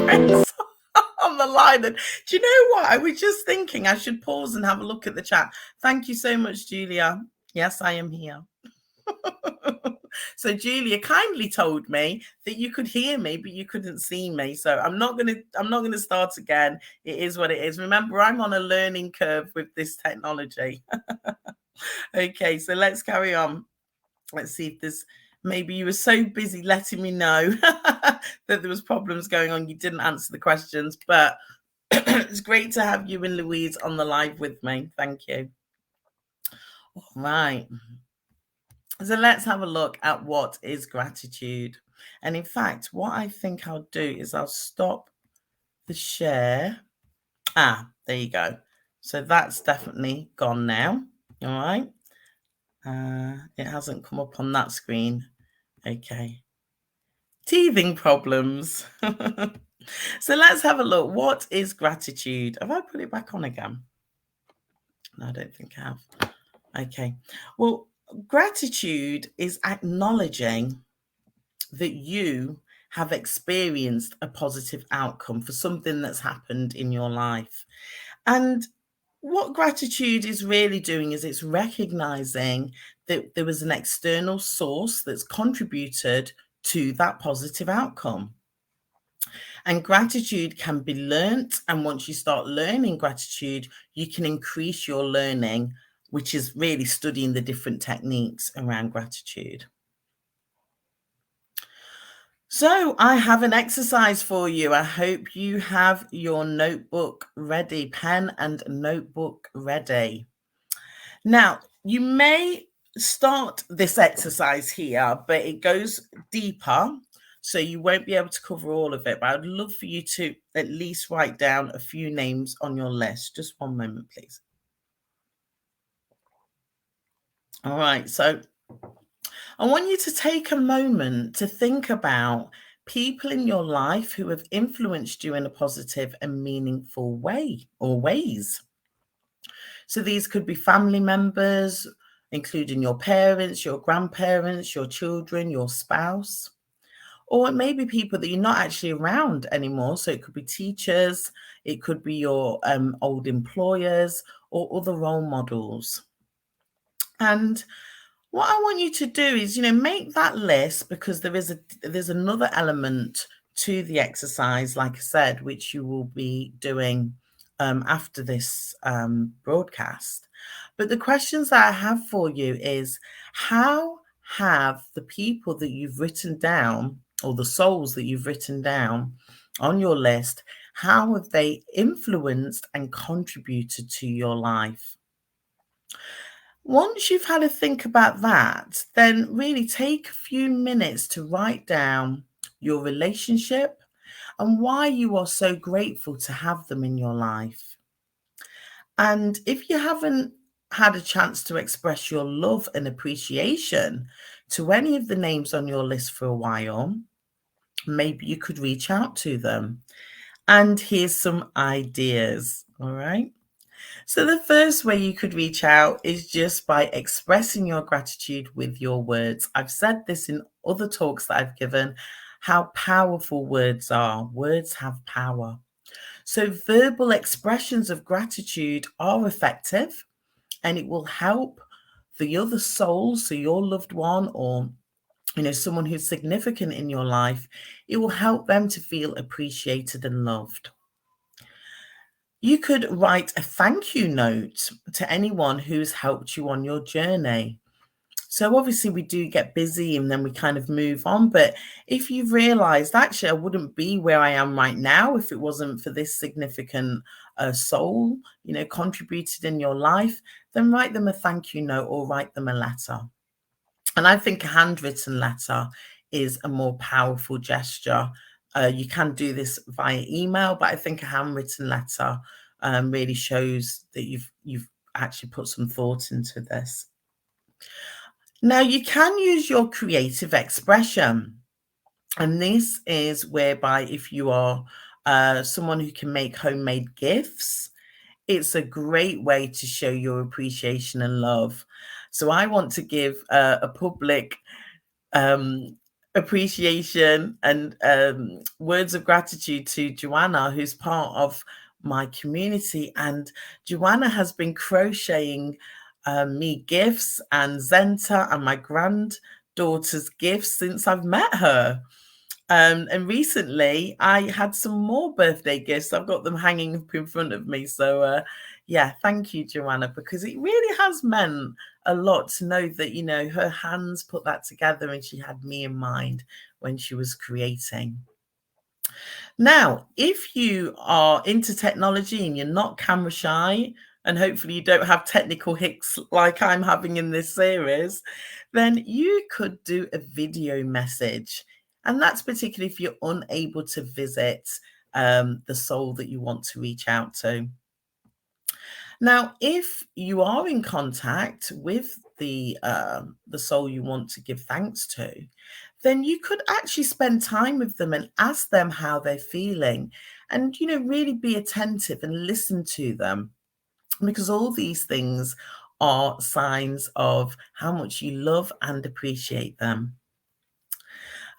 friends on the line. And do you know what? I was just thinking I should pause and have a look at the chat. Thank you so much, Julia. Yes, I am here. So Julia kindly told me that you could hear me, but you couldn't see me. So I'm not gonna start again. It is what it is. Remember, I'm on a learning curve with this technology. Okay, so let's carry on. Let's see if there's, maybe you were so busy letting me know that there was problems going on, you didn't answer the questions, but it's great to have you and Louise on the live with me. Thank you. All right. So let's have a look at what is gratitude. And in fact, what I think I'll do is I'll stop the share. There you go. So that's definitely gone now. All right. It hasn't come up on that screen. Okay. Teething problems. So let's have a look. What is gratitude? Have I put it back on again? No, I don't think I have. Okay. Well, gratitude is acknowledging that you have experienced a positive outcome for something that's happened in your life. And what gratitude is really doing is it's recognizing that there was an external source that's contributed to that positive outcome. And gratitude can be learnt. And once you start learning gratitude, you can increase your learning, which is really studying the different techniques around gratitude. So I have an exercise for you. I hope you have your notebook ready, pen and notebook ready. Now, you may start this exercise here, but it goes deeper, so you won't be able to cover all of it. But I'd love for you to at least write down a few names on your list. Just one moment, please. All right, so I want you to take a moment to think about people in your life who have influenced you in a positive and meaningful way or ways. So these could be family members, including your parents, your grandparents, your children, your spouse, or it may be people that you're not actually around anymore. So it could be teachers, it could be your old employers or other role models. And what I want you to do is, make that list, because there's another element to the exercise, like I said, which you will be doing after this broadcast. But the questions that I have for you is, how have the people that you've written down, or the souls that you've written down on your list, how have they influenced and contributed to your life? Once you've had a think about that, then really take a few minutes to write down your relationship and why you are so grateful to have them in your life. And if you haven't had a chance to express your love and appreciation to any of the names on your list for a while, maybe you could reach out to them. And here's some ideas, all right? So the first way you could reach out is just by expressing your gratitude with your words. I've said this in other talks that I've given, how powerful words are. Words have power. So verbal expressions of gratitude are effective, and it will help the other soul, so your loved one or someone who's significant in your life. It will help them to feel appreciated and loved. You could write a thank you note to anyone who's helped you on your journey. So obviously we do get busy and then we kind of move on. But if you've realized, actually, I wouldn't be where I am right now if it wasn't for this significant soul, contributed in your life, then write them a thank you note or write them a letter. And I think a handwritten letter is a more powerful gesture. You can do this via email, but I think a handwritten letter really shows that you've actually put some thought into this. Now, you can use your creative expression. And this is whereby if you are someone who can make homemade gifts, it's a great way to show your appreciation and love. So I want to give a public appreciation and words of gratitude to Joanna, who's part of my community. And Joanna has been crocheting me gifts and Zenta and my granddaughter's gifts since I've met her. And recently I had some more birthday gifts. I've got them hanging up in front of me. So, yeah, thank you, Joanna, because it really has meant a lot to know that, her hands put that together and she had me in mind when she was creating. Now, if you are into technology and you're not camera shy, and hopefully you don't have technical hicks like I'm having in this series, then you could do a video message. And that's particularly if you're unable to visit the soul that you want to reach out to. Now, if you are in contact with the soul you want to give thanks to, then you could actually spend time with them and ask them how they're feeling, and really be attentive and listen to them, because all these things are signs of how much you love and appreciate them.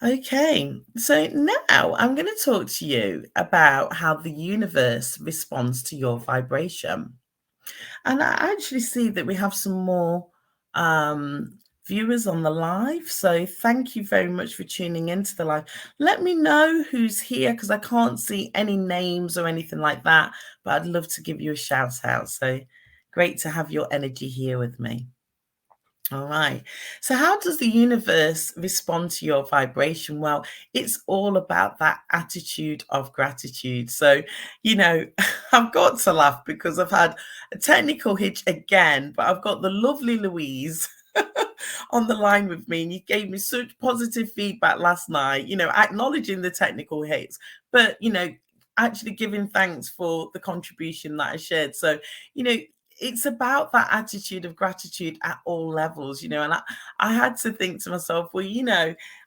Okay, so now I'm going to talk to you about how the universe responds to your vibration. And I actually see that we have some more viewers on the live. So thank you very much for tuning into the live. Let me know who's here, because I can't see any names or anything like that, but I'd love to give you a shout out. So great to have your energy here with me. All right. So, how does the universe respond to your vibration? Well, it's all about that attitude of gratitude. So, I've got to laugh because I've had a technical hitch again, but I've got the lovely Louise on the line with me, and you gave me such positive feedback last night, acknowledging the technical hits, but, actually giving thanks for the contribution that I shared. So, you know, it's about that attitude of gratitude at all levels, and I had to think to myself, well,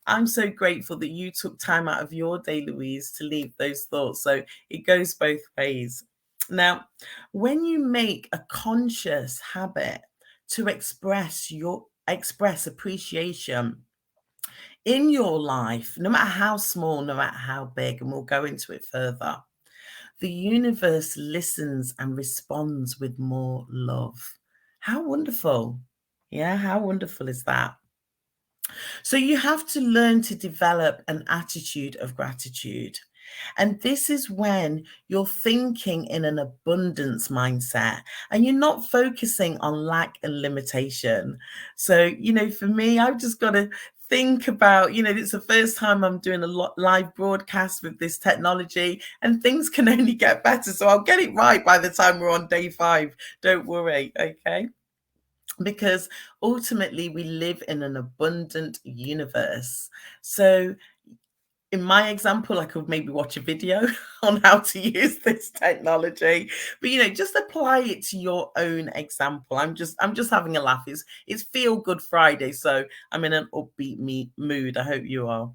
I'm so grateful that you took time out of your day, Louise, to leave those thoughts. So it goes both ways. Now, when you make a conscious habit to express appreciation in your life, no matter how small, no matter how big, and we'll go into it further, the universe listens and responds with more love. How wonderful. Yeah, how wonderful is that? So you have to learn to develop an attitude of gratitude. And this is when you're thinking in an abundance mindset and you're not focusing on lack and limitation. So, for me, I've just got to think about, it's the first time I'm doing a live broadcast with this technology, and things can only get better. So I'll get it right by the time we're on day 5. Don't worry. Okay. Because ultimately we live in an abundant universe. So in my example, I could maybe watch a video on how to use this technology, but just apply it to your own example. I'm just having a laugh. It's Feel Good Friday, so I'm in an upbeat mood. I hope you are.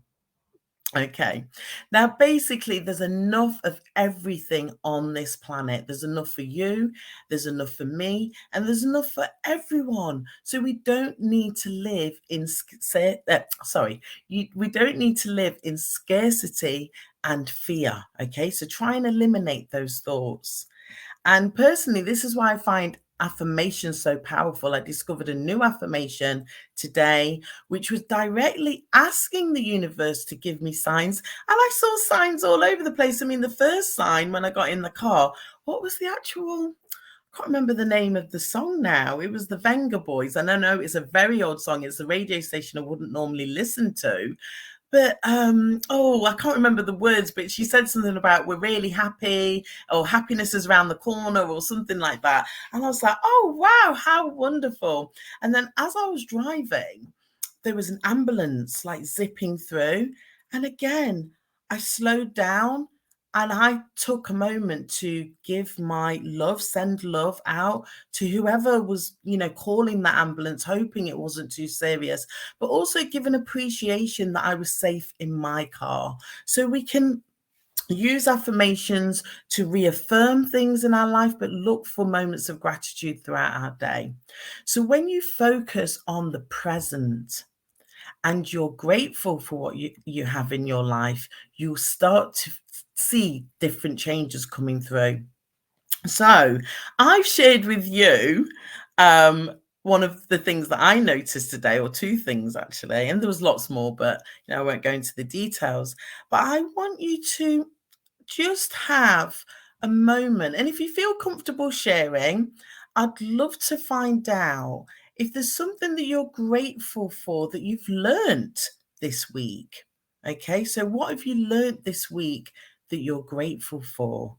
Okay. Now, basically, there's enough of everything on this planet. There's enough for you, there's enough for me, and there's enough for everyone. So we don't need to live in we don't need to live in scarcity and fear. Okay, so try and eliminate those thoughts. And personally, this is why I find affirmations so powerful. I discovered a new affirmation today, which was directly asking the universe to give me signs. And I saw signs all over the place. I mean, the first sign when I got in the car, what was the actual? I can't remember the name of the song now. It was the Venga Boys. And I know it's a very old song. It's a radio station I wouldn't normally listen to. But I can't remember the words, but she said something about we're really happy, or happiness is around the corner, or something like that. And I was like, oh wow, how wonderful. And then as I was driving, there was an ambulance like zipping through. And again, I slowed down and I took a moment to give my love, send love out to whoever was, calling the ambulance, hoping it wasn't too serious, but also give an appreciation that I was safe in my car. So we can use affirmations to reaffirm things in our life, but look for moments of gratitude throughout our day. So when you focus on the present and you're grateful for what you have in your life, you'll start to see different changes coming through. So I've shared with you one of the things that I noticed today, or two things actually, and there was lots more, but I won't go into the details. But I want you to just have a moment. And if you feel comfortable sharing, I'd love to find out if there's something that you're grateful for that you've learnt this week. Okay, so what have you learnt this week that you're grateful for?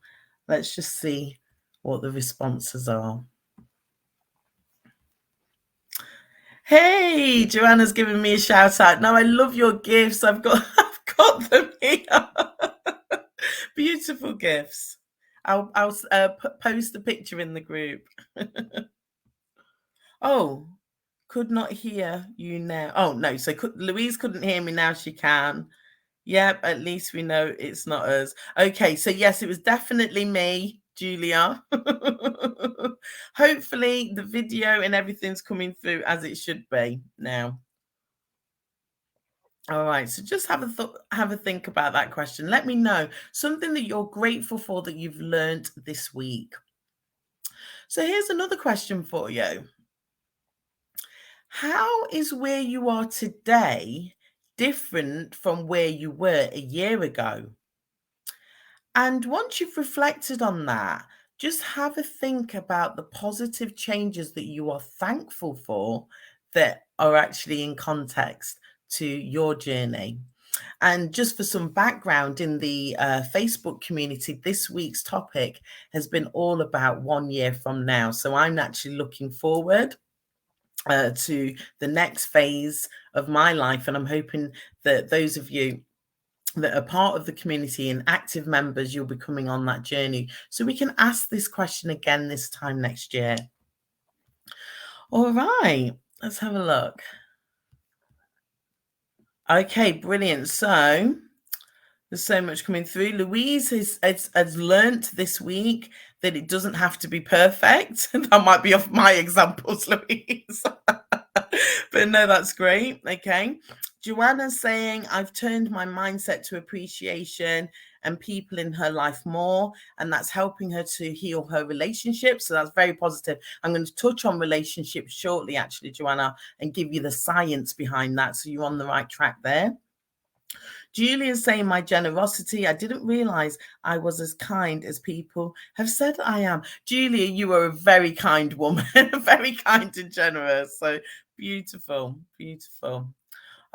Let's just see what the responses are. Hey, Joanna's giving me a shout out. No, I love your gifts. I've got them here. Beautiful gifts. I'll post a picture in the group. Oh, could not hear you now. Oh no, so Louise couldn't hear me now. She can. Yep, at least we know it's not us. Okay, so yes, it was definitely me, Julia. Hopefully the video and everything's coming through as it should be now. All right, so just have a think about that question. Let me know something that you're grateful for that you've learned this week. So here's another question for you. How is where you are today different from where you were a year ago? And once you've reflected on that, just have a think about the positive changes that you are thankful for that are actually in context to your journey. And just for some background in the Facebook community, this week's topic has been all about 1 year from now. So I'm actually looking forward to the next phase of my life. And I'm hoping that those of you that are part of the community and active members, you'll be coming on that journey. So we can ask this question again this time next year. All right, let's have a look. Okay, brilliant. So there's so much coming through. Louise has learnt this week that it doesn't have to be perfect. That might be off my examples, Louise. But no, that's great. Okay. Joanna's saying, I've turned my mindset to appreciation and people in her life more, and that's helping her to heal her relationships. So that's very positive. I'm going to touch on relationships shortly, actually, Joanna, and give you the science behind that. So you're on the right track there. Julia's saying, my generosity, I didn't realize I was as kind as people have said I am. Julia, you are a very kind woman, very kind and generous. So beautiful, beautiful.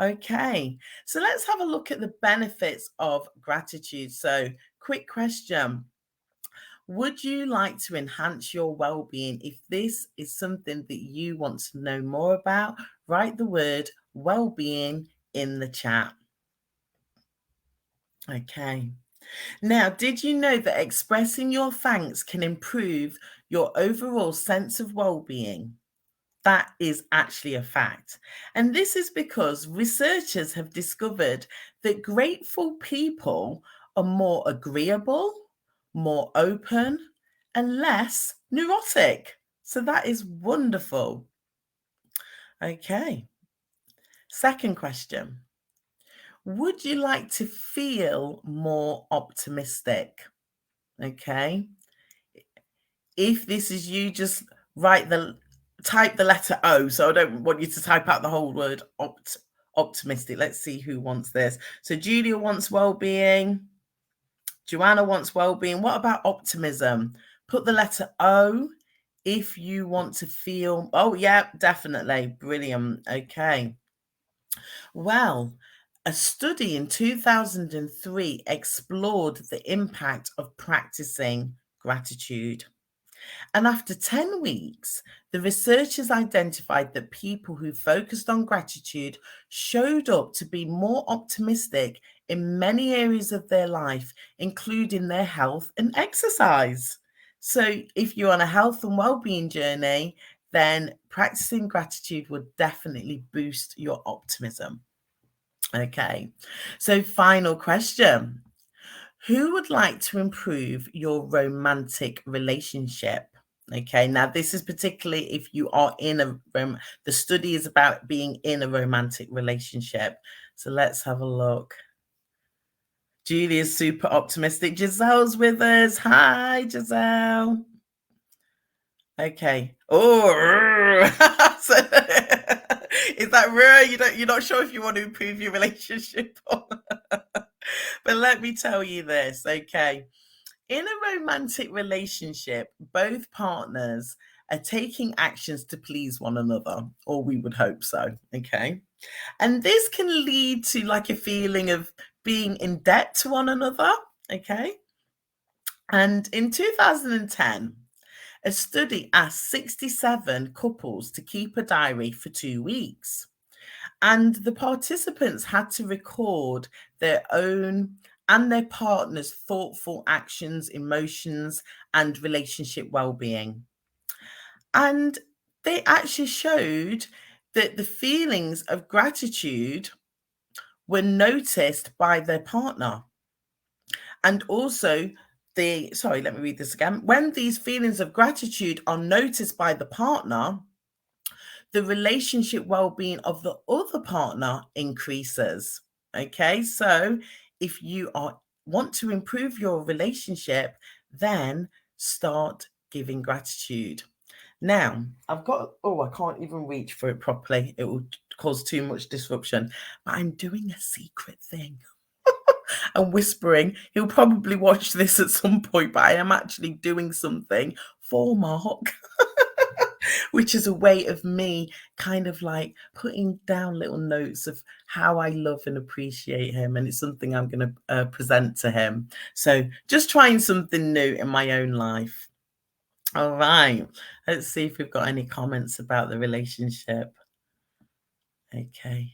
Okay, so let's have a look at the benefits of gratitude. So quick question. Would you like to enhance your well-being? If this is something that you want to know more about, write the word well-being in the chat. Okay. Now, did you know that expressing your thanks can improve your overall sense of well-being? That is actually a fact. And this is because researchers have discovered that grateful people are more agreeable, more open, and less neurotic. So that is wonderful. Okay. Second question. Would you like to feel more optimistic? Okay. If this is you, just type the letter O. So I don't want you to type out the whole word optimistic. Let's see who wants this. So Julia wants well-being. Joanna wants well-being. What about optimism? Put the letter O if you want to feel. Oh, yeah, definitely. Brilliant. Okay. Well, a study in 2003 explored the impact of practicing gratitude. And after 10 weeks, the researchers identified that people who focused on gratitude showed up to be more optimistic in many areas of their life, including their health and exercise. So if you're on a health and well-being journey, then practicing gratitude would definitely boost your optimism. Okay, so final question. Who would like to improve your romantic relationship? Okay, now this is particularly if you are in the study is about being in a romantic relationship. So let's have a look. Julia's super optimistic. Giselle's with us. Hi, Giselle. Okay. Oh, so, is that real? You're not sure if you want to improve your relationship, but let me tell you this. Okay, in a romantic relationship, both partners are taking actions to please one another, or we would hope so. Okay, and this can lead to like a feeling of being in debt to one another. Okay, and in 2010. A study asked 67 couples to keep a diary for 2 weeks, and the participants had to record their own and their partner's thoughtful actions, emotions, and relationship well-being. And they actually showed that the feelings of gratitude were noticed by their partner. And also, let me read this again. When these feelings of gratitude are noticed by the partner, the relationship well-being of the other partner increases. Okay, so if you want to improve your relationship, then start giving gratitude. Now, I can't even reach for it properly. It will cause too much disruption. But I'm doing a secret thing. And whispering. He'll probably watch this at some point, but I am actually doing something for Mark, which is a way of me kind of like putting down little notes of how I love and appreciate him. And it's something I'm going to present to him. So just trying something new in my own life. All right. Let's see if we've got any comments about the relationship. Okay.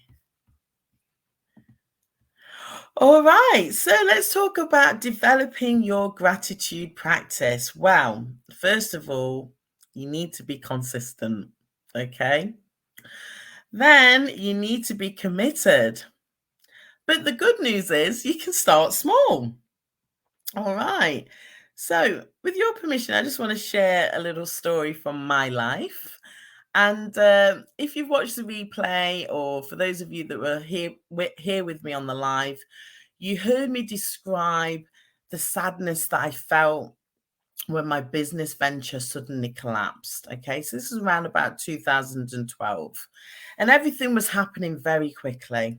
All right, so let's talk about developing your gratitude practice. Well, first of all, you need to be consistent, okay? Then you need to be committed. But the good news is you can start small. All right. So, with your permission, I just want to share a little story from my life. And if you've watched the replay, or for those of you that were here with me on the live, you heard me describe the sadness that I felt when my business venture suddenly collapsed. Okay, so this is around about 2012, and everything was happening very quickly.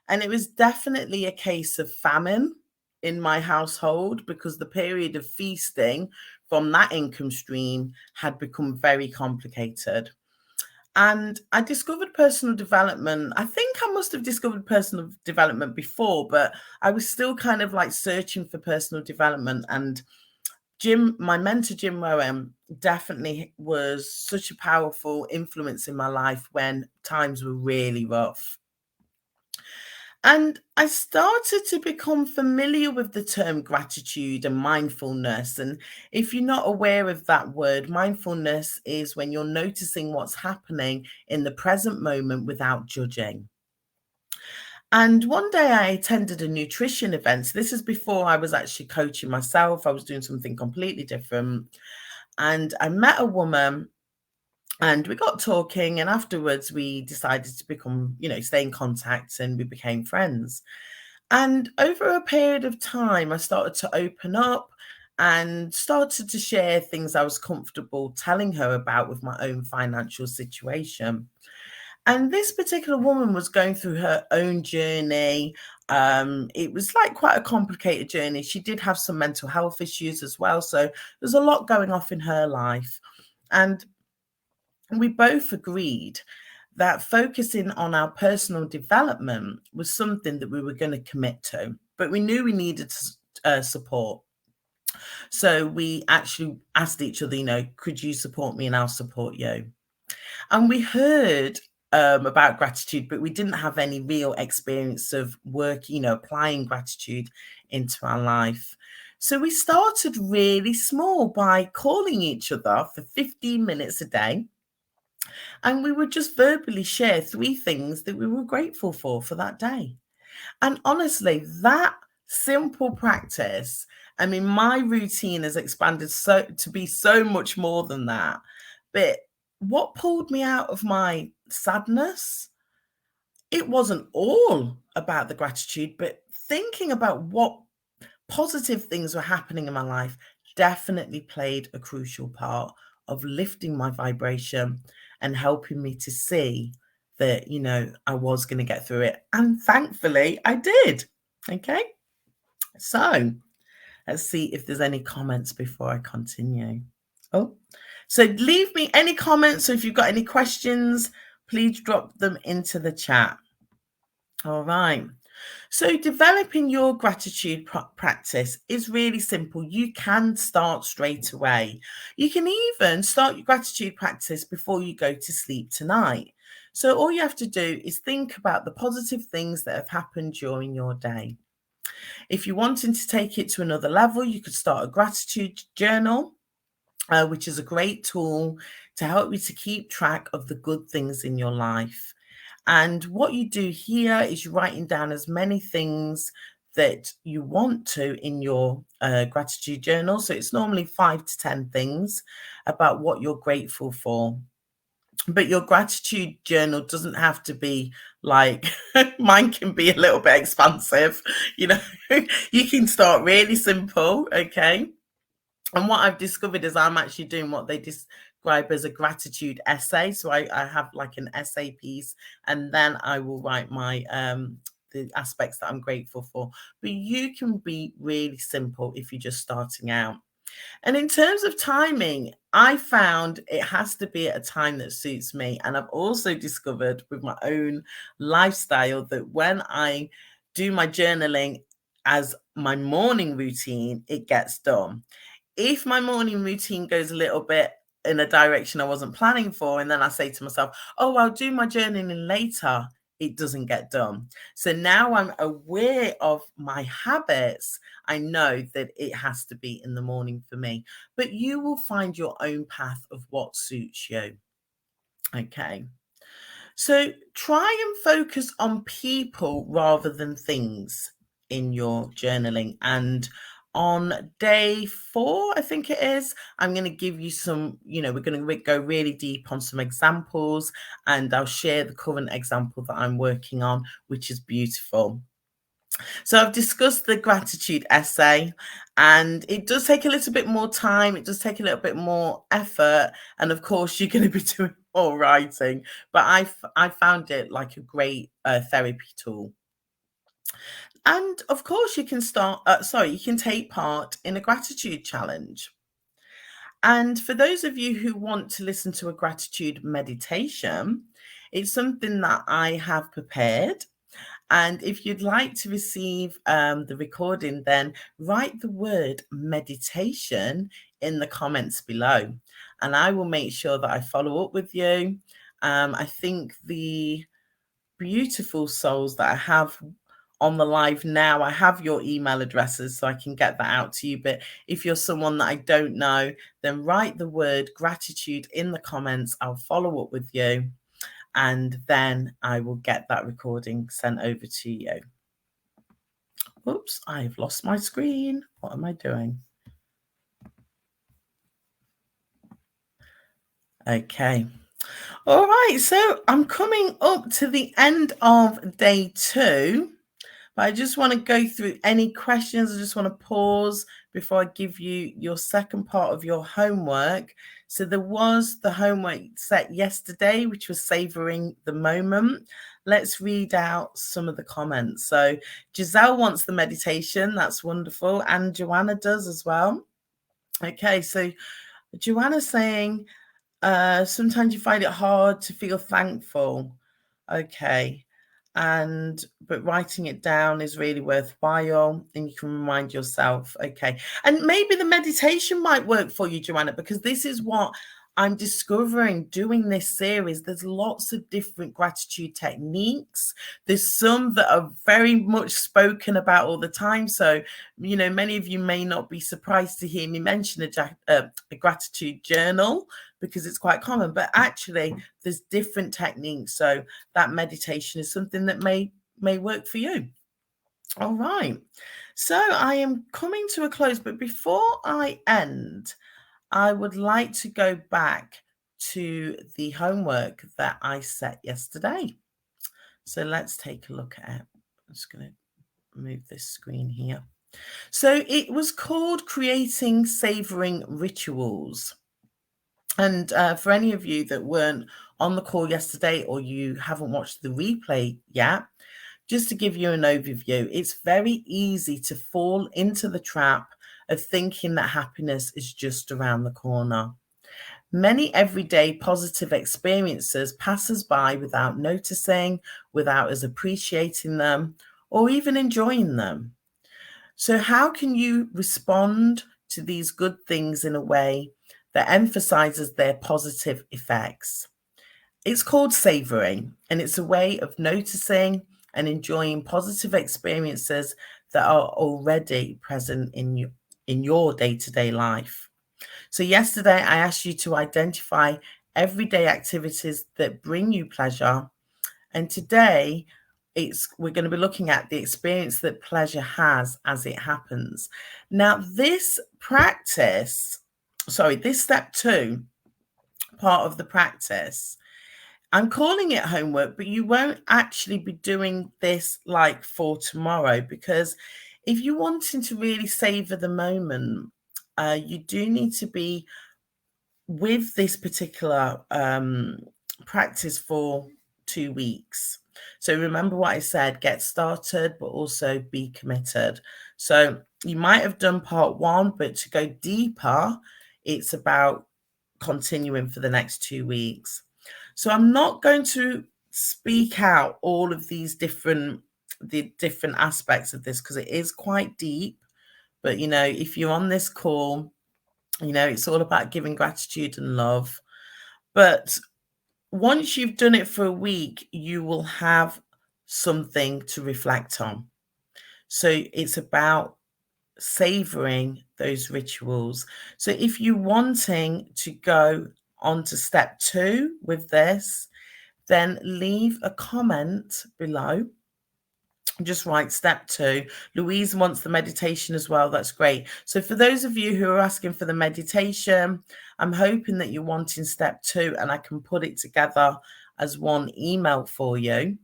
And it was definitely a case of famine in my household because the period of feasting from that income stream had become very complicated. And I discovered personal development. I think I must have discovered personal development before, but I was still kind of like searching for personal development. And my mentor, Jim Rowan, definitely was such a powerful influence in my life when times were really rough. And I started to become familiar with the term gratitude and mindfulness. And if you're not aware of that word, mindfulness is when you're noticing what's happening in the present moment without judging. And one day I attended a nutrition event. So this is before I was actually coaching myself. I was doing something completely different. And I met a woman, and we got talking, and afterwards we decided to become, stay in contact, and we became friends. And over a period of time, I started to open up and started to share things I was comfortable telling her about with my own financial situation. And this particular woman was going through her own journey. It was like quite a complicated journey. She did have some mental health issues as well. So there's a lot going off in her life. And we both agreed that focusing on our personal development was something that we were going to commit to, but we knew we needed support. So we actually asked each other, could you support me and I'll support you? And we heard about gratitude, but we didn't have any real experience of work, applying gratitude into our life. So we started really small by calling each other for 15 minutes a day. And we would just verbally share 3 things that we were grateful for that day. And honestly, that simple practice. I mean, my routine has expanded so to be so much more than that. But what pulled me out of my sadness, it wasn't all about the gratitude, but thinking about what positive things were happening in my life definitely played a crucial part of lifting my vibration and helping me to see that, I was going to get through it. And thankfully, I did. Okay. So let's see if there's any comments before I continue. Oh, so leave me any comments. So if you've got any questions, please drop them into the chat. All right. So developing your gratitude practice is really simple. You can start straight away. You can even start your gratitude practice before you go to sleep tonight. So all you have to do is think about the positive things that have happened during your day. If you're wanting to take it to another level, you could start a gratitude journal, which is a great tool to help you to keep track of the good things in your life. And what you do here is you're writing down as many things that you want to in your gratitude journal. So it's normally 5 to 10 things about what you're grateful for. But your gratitude journal doesn't have to be like mine can be a little bit expansive. You can start really simple. Okay. And what I've discovered is I'm actually doing what they describe as a gratitude essay. So I have like an essay piece, and then I will write my the aspects that I'm grateful for. But you can be really simple if you're just starting out. And in terms of timing, I found it has to be at a time that suits me. And I've also discovered with my own lifestyle that when I do my journaling as my morning routine, it gets done. If my morning routine goes a little bit in a direction I wasn't planning for, and then I say to myself, oh, I'll do my journaling later, it doesn't get done. So now I'm aware of my habits. I know that it has to be in the morning for me, but you will find your own path of what suits you. Okay. So try and focus on people rather than things in your journaling. And on day 4, I think it is, I'm going to give you some, we're going to go really deep on some examples, and I'll share the current example that I'm working on, which is beautiful. So I've discussed the gratitude essay, and it does take a little bit more time. It does take a little bit more effort. And of course, you're going to be doing more writing, but I found it like a great therapy tool. And of course, you can you can take part in a gratitude challenge. And for those of you who want to listen to a gratitude meditation, it's something that I have prepared. And if you'd like to receive the recording, then write the word meditation in the comments below. And I will make sure that I follow up with you. I think the beautiful souls that I have on the live now, I have your email addresses so I can get that out to you. But if you're someone that I don't know, then write the word gratitude in the comments. I'll follow up with you, and then I will get that recording sent over to you. Oops, I've lost my screen. What am I doing? Okay. All right, so I'm coming up to the end of day 2. But I just want to go through any questions. I just want to pause before I give you your second part of your homework. So there was the homework set yesterday, which was savoring the moment. Let's read out some of the comments. So Giselle wants the meditation. That's wonderful. And Joanna does as well. Okay, so Joanna's saying, sometimes you find it hard to feel thankful. Okay. But writing it down is really worthwhile, and you can remind yourself. Okay. And maybe the meditation might work for you, Joanna, because this is what I'm discovering doing this series. There's lots of different gratitude techniques. There's some that are very much spoken about all the time. So, many of you may not be surprised to hear me mention a gratitude journal, because it's quite common, but actually there's different techniques. So that meditation is something that may work for you. All right. So I am coming to a close, but before I end, I would like to go back to the homework that I set yesterday. So let's take a look at it. I'm just going to move this screen here. So it was called Creating Savoring Rituals. And for any of you that weren't on the call yesterday or you haven't watched the replay yet, just to give you an overview, it's very easy to fall into the trap of thinking that happiness is just around the corner. Many everyday positive experiences pass us by without noticing, without us appreciating them, or even enjoying them. So, how can you respond to these good things in a way that emphasizes their positive effects? It's called savoring, and it's a way of noticing and enjoying positive experiences that are already present in your day-to-day life. So yesterday I asked you to identify everyday activities that bring you pleasure, and today we're going to be looking at the experience that pleasure has as it happens. Now, this step 2 part of the practice, I'm calling it homework, but you won't actually be doing this like for tomorrow, because if you're wanting to really savor the moment, you do need to be with this particular practice for 2 weeks. So remember what I said, get started, but also be committed. So you might have done part 1, but to go deeper, it's about continuing for the next 2 weeks. So I'm not going to speak out all of the different aspects of this, because it is quite deep. But if you're on this call, it's all about giving gratitude and love. But once you've done it for a week, you will have something to reflect on. So it's about savoring those rituals. So if you're wanting to go on to step 2 with this, then leave a comment below. Just write step 2. Louise wants the meditation as well. That's great. So for those of you who are asking for the meditation, I'm hoping that you're wanting step 2 and I can put it together as one email for you.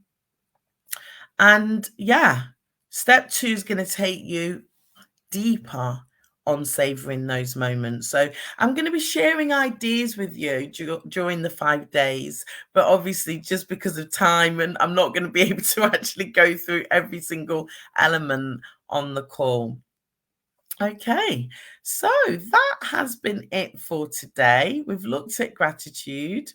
And yeah, step 2 is going to take you deeper on savoring those moments. So I'm going to be sharing ideas with you during the 5 days, but obviously just because of time, and I'm not going to be able to actually go through every single element on the call. Okay, so that has been it for today. We've looked at gratitude.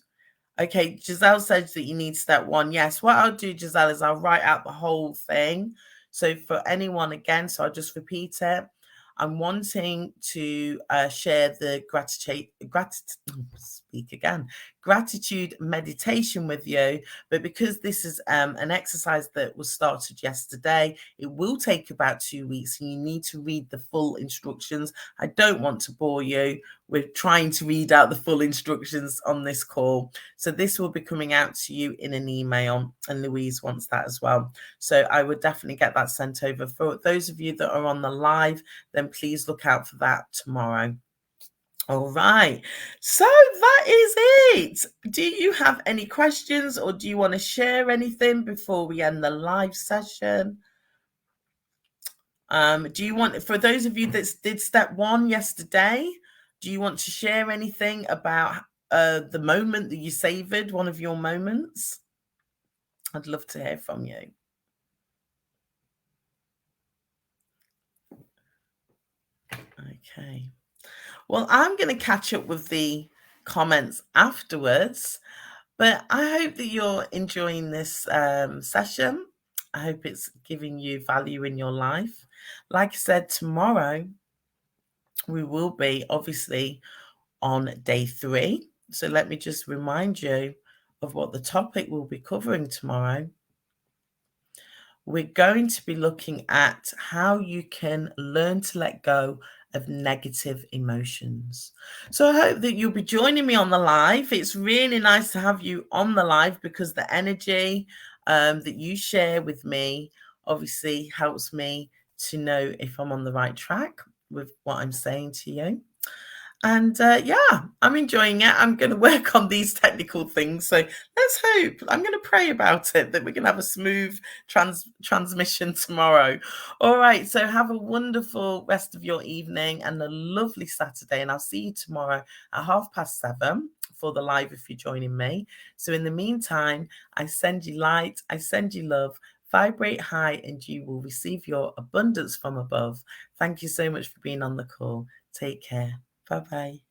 Okay, Giselle says that you need step 1. Yes, what I'll do, Giselle, is I'll write out the whole thing. So for anyone, again, so I'll just repeat it. I'm wanting to share the gratitude meditation with you, but because this is an exercise that was started yesterday, it will take about 2 weeks, and you need to read the full instructions. I don't want to bore you with trying to read out the full instructions on this call. So this will be coming out to you in an email, and Louise wants that as well. So I would definitely get that sent over. For those of you that are on the live, then please look out for that tomorrow. All right, so that is it. Do you have any questions, or do you want to share anything before we end the live session? Do you want, for those of you that did step 1 yesterday, do you want to share anything about the moment that you savored, one of your moments? I'd love to hear from you. Okay. Well, I'm going to catch up with the comments afterwards, but I hope that you're enjoying this session. I hope it's giving you value in your life. Like I said, tomorrow we will be obviously on day 3. So let me just remind you of what the topic we'll be covering tomorrow. We're going to be looking at how you can learn to let go of negative emotions. So I hope that you'll be joining me on the live. It's really nice to have you on the live, because the energy that you share with me obviously helps me to know if I'm on the right track with what I'm saying to you. And yeah, I'm enjoying it. I'm going to work on these technical things. So let's hope. I'm going to pray about it that we can have a smooth transmission tomorrow. All right. So have a wonderful rest of your evening and a lovely Saturday. And I'll see you tomorrow at 7:30 for the live if you're joining me. So in the meantime, I send you light. I send you love. Vibrate high and you will receive your abundance from above. Thank you so much for being on the call. Take care. Bye-bye.